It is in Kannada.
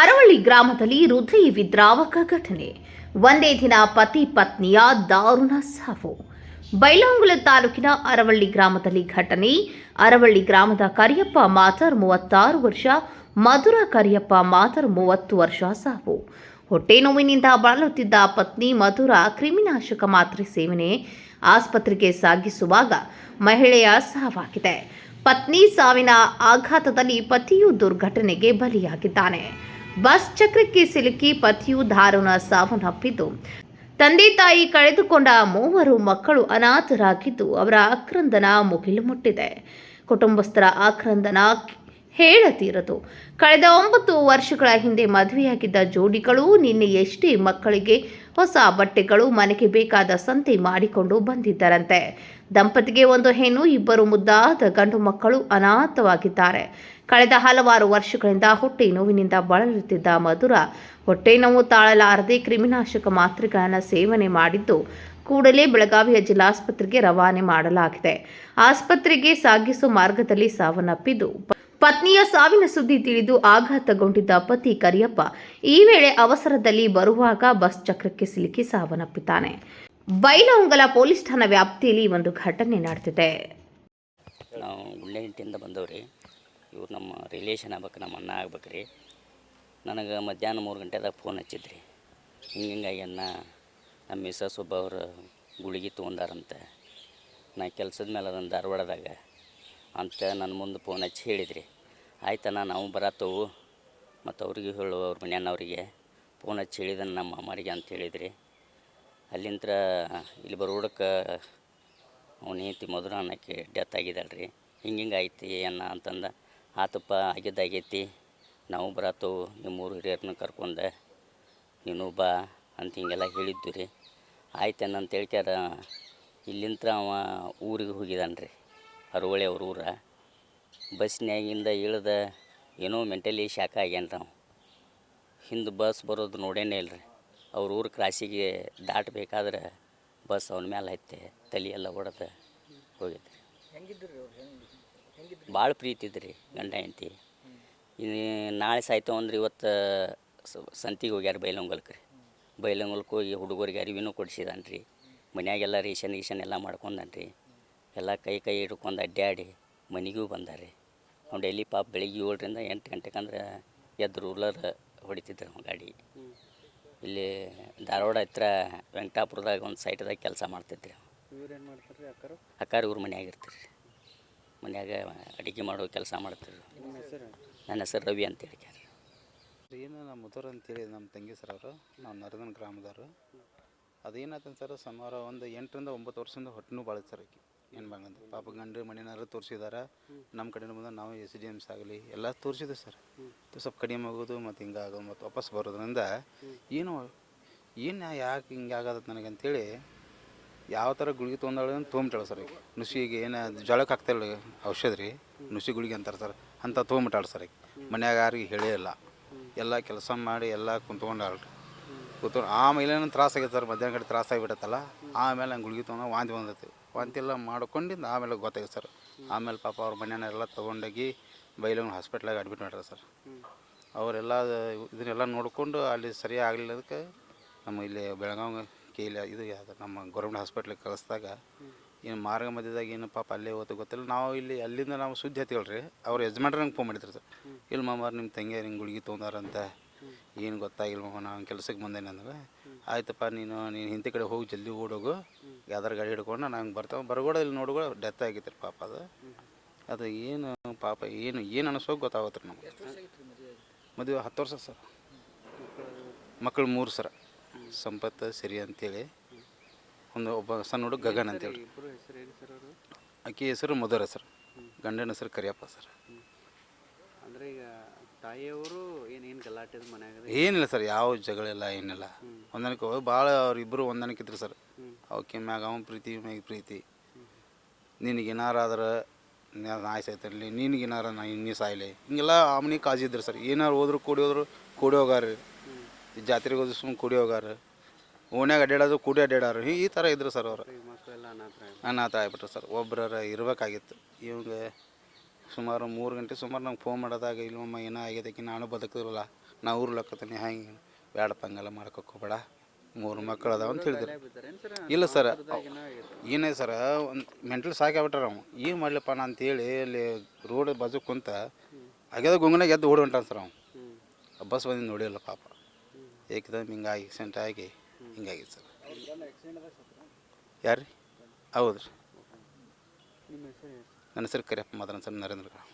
ಅರವಳ್ಳಿ ಗ್ರಾಮದಲ್ಲಿ ಹೃದಯ ವಿದ್ರಾವಕ ಘಟನೆ. ಒಂದೇ ದಿನ ಪತಿ ಪತ್ನಿಯ ದಾರುಣ ಸಾವು. ಬೈಲಹೊಂಗಲ ತಾಲೂಕಿನ ಅರವಳ್ಳಿ ಗ್ರಾಮದಲ್ಲಿ ಘಟನೆ. ಅರವಳ್ಳಿ ಗ್ರಾಮದ ಕರಿಯಪ್ಪ ಮಾತರ್ 36 ವರ್ಷ, ಮಧುರ ಕರಿಯಪ್ಪ ಮಾತರ್ 30 ವರ್ಷ ಸಾವು. ಹೊಟ್ಟೆ ನೋವಿನಿಂದ ಬಳಲುತ್ತಿದ್ದ ಪತ್ನಿ ಮಧುರ ಕ್ರಿಮಿನಾಶಕ ಮಾತ್ರೆ ಸೇವನೆ ಆಸ್ಪತ್ರೆಗೆ ಸಾಗಿಸುವಾಗ ಮಹಿಳೆಯ ಸಾವಾಗಿದೆ. ಪತ್ನಿ ಸಾವಿನ ಆಘಾತದಲ್ಲಿ ಪತಿಯು ದುರ್ಘಟನೆಗೆ ಬಲಿಯಾಗಿದ್ದಾನೆ. ಬಸ್ ಚಕ್ರಕ್ಕೆ ಸಿಲುಕಿ ಪತಿಯು ದಾರುಣ ಸಾವನ್ನಪ್ಪಿದ್ದು, ತಂದೆ ತಾಯಿ ಕಳೆದುಕೊಂಡ 3 ಮಕ್ಕಳು ಅನಾಥರಾಗಿದ್ದು ಅವರ ಆಕ್ರಂದನ ಮುಗಿಲು ಮುಟ್ಟಿದೆ. ಕುಟುಂಬಸ್ಥರ ಆಕ್ರಂದನ ಹೇಳತೀರದು. ಕಳೆದ 9 ವರ್ಷಗಳ ಹಿಂದೆ ಮದುವೆಯಾಗಿದ್ದ ಜೋಡಿಗಳು ನಿನ್ನೆ ಎಷ್ಟೇ ಮಕ್ಕಳಿಗೆ ಹೊಸ ಬಟ್ಟೆಗಳು, ಮನೆಗೆ ಬೇಕಾದ ಸಂತೆ ಮಾಡಿಕೊಂಡು ಬಂದಿದ್ದರಂತೆ. ದಂಪತಿಗೆ 1 ಹೆಣ್ಣು, 2 ಮುದ್ದಾದ ಗಂಡು ಮಕ್ಕಳು ಅನಾಥವಾಗಿದ್ದಾರೆ. ಕಳೆದ ಹಲವಾರು ವರ್ಷಗಳಿಂದ ಹೊಟ್ಟೆ ನೋವಿನಿಂದ ಬಳಲುತ್ತಿದ್ದ ಮಧುರ ಹೊಟ್ಟೆ ನೋವು ತಾಳಲಾರದೆ ಕ್ರಿಮಿನಾಶಕ ಮಾತ್ರೆಗಳನ್ನು ಸೇವನೆ ಮಾಡಿದ್ದು, ಕೂಡಲೇ ಬೆಳಗಾವಿಯ ಜಿಲ್ಲಾಸ್ಪತ್ರೆಗೆ ರವಾನೆ ಮಾಡಲಾಗಿದೆ. ಆಸ್ಪತ್ರೆಗೆ ಸಾಗಿಸುವ ಮಾರ್ಗದಲ್ಲಿ ಸಾವನ್ನಪ್ಪಿದ್ದು, ಪತ್ನಿಯ ಸಾವಿನ ಸುದ್ದಿ ತಿಳಿದು ಆಘಾತಗೊಂಡಿದ್ದ ಪತಿ ಕರಿಯಪ್ಪ ಈ ವೇಳೆ ಅವಸರದಲ್ಲಿ ಬರುವಾಗ ಬಸ್ ಚಕ್ರಕ್ಕೆ ಸಿಲುಕಿ ಸಾವನ್ನಪ್ಪಿದ್ದಾನೆ. ಬೈಲಹೊಂಗಲ ಪೊಲೀಸ್ ಠಾಣಾ ವ್ಯಾಪ್ತಿಯಲ್ಲಿ ಒಂದು ಘಟನೆ ನಡೆದಿದೆ. ನಾವು ಗುಂಡ್ಲೆಹಿಟ್ಟಿಂದ ಬಂದವ್ರಿ. ಇವ್ರು ನಮ್ಮ ರಿಲೇಷನ್ ಆಗ್ಬೇಕು, ನಮ್ಮ ಅಣ್ಣ ಆಗ್ಬೇಕ್ರಿ. ನನಗೆ ಮಧ್ಯಾಹ್ನ 3 ಗಂಟೆದಾಗ ಫೋನ್ ಹಚ್ಚಿದ್ರಿ. ಹಿಂಗಾಗಿ ನಮ್ಮ ಮಿಸಸ್ ಒಬ್ಬವ್ರು ಗುಳಿಗೆ ತೊಗೊಂಡಾರಂತೆ. ನಾ ಕೆಲಸದ ಮೇಲೆ ಅದನ್ನು ಧಾರವಾಡದಾಗ ಅಂತ ನನ್ನ ಮುಂದೆ ಫೋನ್ ಹಚ್ಚಿ ಹೇಳಿದ್ರಿ. ಆಯ್ತಣ್ಣ ನಾವು ಬರತ್ತವು ಮತ್ತು ಅವ್ರಿಗೆ ಹೇಳು, ಅವ್ರ ಮನೆಯವ್ರಿಗೆ ಫೋನ್ ಹಚ್ಚಿ ಹೇಳಿದನು ನಮ್ಮ ಅಮ್ಮರಿಗೆ ಅಂತ ಹೇಳಿದ್ರಿ. ಅಲ್ಲಿಂದ ಇಲ್ಲಿ ಬರೋಡಕ್ಕೆ ಅವ್ನ ಹೆಂಡತಿ ಮಧುರ ಅನ್ನೋಕ್ಕೆ ಡೆತ್ ಆಗಿದ್ದಾಳ್ರಿ. ಹಿಂಗೆ ಐತಿ ಅಣ್ಣ ಅಂತಂದ. ಆತಪ್ಪ ಆಗಿದ್ದಾಗೈತಿ, ನಾವು ಬರತ್ತವು, ನಿಮ್ಮೂರು ಹಿರಿಯರನ್ನ ಕರ್ಕೊಂಡೆ ನೀನು ಬಾ ಅಂತ ಹಿಂಗೆಲ್ಲ ಹೇಳಿದ್ದು ರೀ. ಆಯ್ತಣ್ಣ ಅಂತ ಹೇಳ್ಕ್ಯಾರ ಇಲ್ಲಿಂದ ಅವ ಊರಿಗೆ ಹೋಗಿದ್ದಾನೆ ರೀ, ಅರವಳ್ಳಿ ಅವ್ರ ಊರ. ಬಸ್ನ್ಯಾಗಿಂದ ಇಳ್ದ ಏನೋ ಮೆಂಟಲಿ ಶಾಕ್ ಆಗ್ಯಾನ ರೀ. ನಾವು ಹಿಂದೆ ಬಸ್ ಬರೋದು ನೋಡೇನೇ ಇಲ್ಲ ರೀ. ಅವ್ರ ಊರು ಕ್ರಾಸಿಗೆ ದಾಟಬೇಕಾದ್ರೆ ಬಸ್ ಅವನ ಮೇಲೆ ಹತ್ತೆ ತಲೆಯೆಲ್ಲ ಒಡೆದು ಹೋಗಿದ್ರಿ. ಭಾಳ ಪ್ರೀತಿ ಇದ್ರಿ ಗಂಡ ಹೆಂಡತಿ. ಇನ್ನು ನಾಳೆ ಸಾಯ್ತು ಅಂದ್ರೆ ಇವತ್ತು ಸಂತಿಗೆ ಹೋಗ್ಯಾರ ಬೈಲಹೊಂಗಲಕ್ಕೆ ರೀ. ಬೈಲಹೊಂಗಲಕ್ಕೆ ಹೋಗಿ ಹುಡುಗರಿಗೆ ಅರಿವಿನೂ ಕೊಡಿಸಿದಾನೆ ರೀ. ಮನ್ಯಾಗೆಲ್ಲ ರೇಷನ್ ಎಲ್ಲ ಮಾಡ್ಕೊಂಡಾನೆ ರೀ. ಎಲ್ಲ ಕೈ ಹಿಡ್ಕೊಂಡು ಅಡ್ಡಾಡಿ ಮನೆಗೂ ಬಂದಾರೆ. ಅವ್ನು ಡೈಲಿ ಪಾಪ ಬೆಳಿಗ್ಗೆ 7ರಿಂದ 8 ಗಂಟೆಗೆ ಅಂದ್ರೆ ಎದ್ದು ರೂಲರ್ ಹೊಡಿತಿದ್ರು ಅವ್ನು ಗಾಡಿ. ಇಲ್ಲಿ ಧಾರವಾಡ ಹತ್ರ ವೆಂಕಟಾಪುರದಾಗ ಒಂದು ಸೈಟ್ದಾಗ ಕೆಲಸ ಮಾಡ್ತಿದ್ರಿ. ಅಕ್ಕಾರ ಇವ್ರ ಮನ್ಯಾಗಿರ್ತೀರಿ. ಮನ್ಯಾಗ ಅಡುಗೆ ಮಾಡೋ ಕೆಲಸ ಮಾಡ್ತೀರಿ. ನನ್ನ ಹೆಸರು ರವಿ ಅಂತ ಹೇಳ್ಕ್ಯಾರ. ಏನು ನಮ್ಮ ಮುದೋರು ಅಂತೇಳಿ ನಮ್ಮ ತಂಗಿ ಸರ್ ಅವರು, ನಾವು ನರದನ್ ಗ್ರಾಮದವರು. ಅದೇನಾಯ್ತು ಸರ್, ಸುಮಾರು ಒಂದು 8ರಿಂದ 9 ವರ್ಷದಿಂದ ಹೊಟ್ಟೆನೂ ಭಾಳ ಸರ್. ಏನು ಬಂಗಂತ ಪಾಪ ಗಂಡು ಮನೆಯವರು ತೋರಿಸಿದಾರೆ. ನಮ್ಮ ಕಡೆಯಿಂದ ಬಂದ ನಾವು SDMs ಆಗಲಿ ಎಲ್ಲ ತೋರಿಸಿದ್ವಿ ಸರ್. ಸ್ವಲ್ಪ ಕಡಿಮೆ ಆಗೋದು ಮತ್ತು ಹಿಂಗಾಗೋದು ಮತ್ತು ವಾಪಸ್ ಬರೋದ್ರಿಂದ ಏನು ಯಾಕೆ ಹಿಂಗೆ ಆಗೋದು ನನಗಂತೇಳಿ ಯಾವ ಥರ ಗುಳಿಗೆ ತೊಗೊಂಡಾಳೆ ಅಂತ ತೊಗೊಂಬಿಟ್ಟಾಳೆ ಸರ್. ಈಗ ನುಸಿಗೆ ಏನು ಜಳಕ್ಕೆ ಹಾಕ್ತಾಳೆ ಔಷಧ ರೀ, ನುಸಿ ಗುಳಿಗೆ ಅಂತಾರೆ ಸರ್, ಅಂತ ತೊಗೊಂಬಿಟ್ಟಾಳೆ ಸರ್. ಈಗ ಮನ್ಯಾಗ ಯಾರಿಗೆ ಹೇಳೇ ಇಲ್ಲ, ಎಲ್ಲ ಕೆಲಸ ಮಾಡಿ ಎಲ್ಲ ಕುಂತ್ಕೊಂಡಾಳ್ರಿ. ಆಮೇಲೆ ಏನೋ ತ್ರಾಸ ಆಗೈತೆ ಸರ್, ಮಧ್ಯಾಹ್ನ ಕಡೆ ತ್ರಾಸ ಆಗಿಬಿಡತ್ತಲ್ಲ. ಆಮೇಲೆ ನಂಗೆ ಗುಳಿಗೆ ತೊಗೊಂಡು ವಾಂತಿ ಬಂದೈತಿ. ವಾಂತಿ ಎಲ್ಲ ಮಾಡ್ಕೊಂಡಿದ್ದು ಆಮೇಲೆ ಗೊತ್ತಾಗಿದೆ ಸರ್. ಆಮೇಲೆ ಪಾಪ ಅವ್ರ ಮನೆಯವ್ರೆಲ್ಲ ತೊಗೊಂಡೋಗಿ ಬೈಲಹೊಂಗಲ ಹಾಸ್ಪಿಟ್ಲಾಗ ಅಡ್ಮಿಟ್ ಮಾಡ್ಯಾರ ಸರ್. ಅವರೆಲ್ಲ ಇದನ್ನೆಲ್ಲ ನೋಡಿಕೊಂಡು ಅಲ್ಲಿ ಸರಿ ಆಗಲಿಲ್ಲದಕ್ಕೆ ನಮ್ಮ ಇಲ್ಲಿ ಬೆಳಗಾವಿ ಇದು ಯಾವುದು ನಮ್ಮ ಗೌರ್ಮೆಂಟ್ ಹಾಸ್ಪಿಟ್ಲಿಗೆ ಕಳಿಸಿದಾಗ ಏನು ಮಾರ್ಗ ಮಧ್ಯದಾಗ ಏನು ಪಾಪ ಅಲ್ಲೇ ಹೋಗ್ತು ಗೊತ್ತಿಲ್ಲ. ನಾವು ಇಲ್ಲಿ ಅಲ್ಲಿಂದ ನಾವು ಸುದ್ದಿ ಹತ್ತಿಗಳ್ರಿ. ಅವ್ರ ಯಜಮಾನ್ರು ನಂಗೆ ಫೋನ್ ಮಾಡಿದ್ರು ಸರ್. ಇಲ್ಲ ಮಾಮಾರು ನಿಮ್ಮ ತಂಗಿ ಹಿಂಗೆ ಗುಳಿಗೆ ತೊಗೊಂಡಾರಂತ, ಏನು ಗೊತ್ತಾಗಿಲ್ಲ ಮಾಮ, ನಾನು ಕೆಲ್ಸಕ್ಕೆ ಬಂದೇನೆ ಅಂದ್ರೆ. ಆಯ್ತಪ್ಪ ನೀನು ಹಿಂದೆ ಕಡೆ ಹೋಗಿ ಜಲ್ದಿ ಓಡೋಗು, ಯಾವ್ದಾರು ಗಾಡಿ ಹಿಡ್ಕೊಂಡು ನಂಗೆ ಬರ್ತಾವೆ ಬರಗೋಡ ಇಲ್ಲಿ ನೋಡ್ಗಳು ಡೆತ್ ಆಗೈತೆ ರೀ ಪಾಪ. ಅದು ಏನು ಪಾಪ ಏನು ಅನಿಸೋಕೆ ಗೊತ್ತಾಗತ್ತೆ ರೀ ನಮಗೆ. ಮದುವೆ 10 ವರ್ಷ ಸರ್. ಮಕ್ಕಳು 3 ಸರ್, ಸಂಪತ್ ಸಿರಿ ಅಂತೇಳಿ, ಒಬ್ಬ ಸಣ್ಣ ಹುಡುಗ ಗಗನ್ ಅಂತೇಳಿ. ಆಕೆ ಹೆಸರು ಮಧುರ ಸರ್, ಗಂಡನ ಹೆಸರು ಕರಿಯಪ್ಪ ಸರ್. ಅಂದರೆ ಈಗ ತಾಯಿಯವರು ಏನೇನು ಗಲಾಟೆ ಮನ್ಯಾಗ ಏನಿಲ್ಲ ಸರ್, ಯಾವ ಜಗಳಿಲ್ಲ ಏನಿಲ್ಲ. ಹೊಂದಾಣಿಕೆ ಭಾಳ ಅವ್ರಿಬ್ಬರು ಹೊಂದಾಣಿಕೆ ಇದ್ರು ಸರ್. ಅವಕ್ಕೆ ಮ್ಯಾಗ ಅವನ ಪ್ರೀತಿ ಮ್ಯಾಗ ಪ್ರೀತಿ. ನಿನಗೇನಾರಾದ್ರೆ ನಾಯಿ ಸಾಯ್ತಿರಲಿ, ನಿನಗೇನಾರ ನೀ ಸಾಯ್ಲಿ, ಹಿಂಗೆಲ್ಲ ಆಮನಿ ಕಾಳಜಿ ಇದ್ರು ಸರ್. ಏನಾರು ಹೋದ್ರು ಕೂಡಿ ಹೋಗಾರ, ಜಾತ್ರೆಗೆ ಹೋದ್ರು ಸುಮ್ಮನೆ ಕೂಡಿ ಹೋಗಾರ, ಓಣ್ಯಾಗ ಅಡ್ಡಾಡೋದು ಕೂಡಿ ಅಡ್ಡಾಡಾರು, ಈ ಥರ ಇದ್ರು ಸರ್ ಅವರು. ಅನಾಥ ಆಗ್ಬಿಟ್ರು ಸರ್. ಒಬ್ಬರ ಇರಬೇಕಾಗಿತ್ತು. ಇವಾಗ ಸುಮಾರು 3 ಗಂಟೆ ಸುಮಾರು ನಂಗೆ ಫೋನ್ ಮಾಡೋದಾಗ, ಇಲ್ಲಮ್ಮ ಏನೋ ಆಗೈತೆ, ನಾನು ಬದುಕಿರಲ್ಲ ನಾ ಊರ್ಲಕ್ಕತ್ತೀನಿ ಹೆಂಗೆ ಬೇಡಪ್ಪ ಹಂಗೆಲ್ಲ ಮಾಡ್ಕೊಕ್ ಹೋಗ್ಬೇಡ 3 ಮಕ್ಕಳು ಅದಾವ ಅಂತ ಹೇಳಿದ್ರು. ಬಿದ್ದಾರೇನು ಸರ್ ಇಲ್ಲ ಸರ್ ಏನಾಗೈತೆ ಏನೇ ಸರ್ ಒಂದು ಮೆಂಟಲ್ ಸಾಕಾಗ್ಬಿಟ್ಟಾರ ಅವ್ನು ಏನು ಮಾಡ್ಲಪ್ಪ ನಾ ಅಂತೇಳಿ ಅಲ್ಲಿ ರೋಡ್ ಬಾಜು ಕುಂತ ಆಗ್ಯದ ಗುಂಗನಾಗ ಎದ್ದು ಓಡಿ ಹೊಂಟಾನ ಸರ್ ಅವ್ನು. ಹ್ಞೂ ಬಸ್ ಬಂದು ನೋಡಿಲ್ಲ ಪಾಪ ಏಕದಮ್ ಹಿಂಗಾಗಿ ಆಕ್ಸಿಡೆಂಟ್ ಆಗಿ ಹಿಂಗಾಗಿ ಸರ್. ಯಾರು ರೀ? ಹೌದು ರೀ. ನಿಮ್ಮ ಹೆಸರು ನನ್ನ ಹೆಸರು ಕರಿಯಪ್ಪ ಮಾದನ್ ಸರ್, ನರೇಂದ್ರ ಗ್ರಾಮ.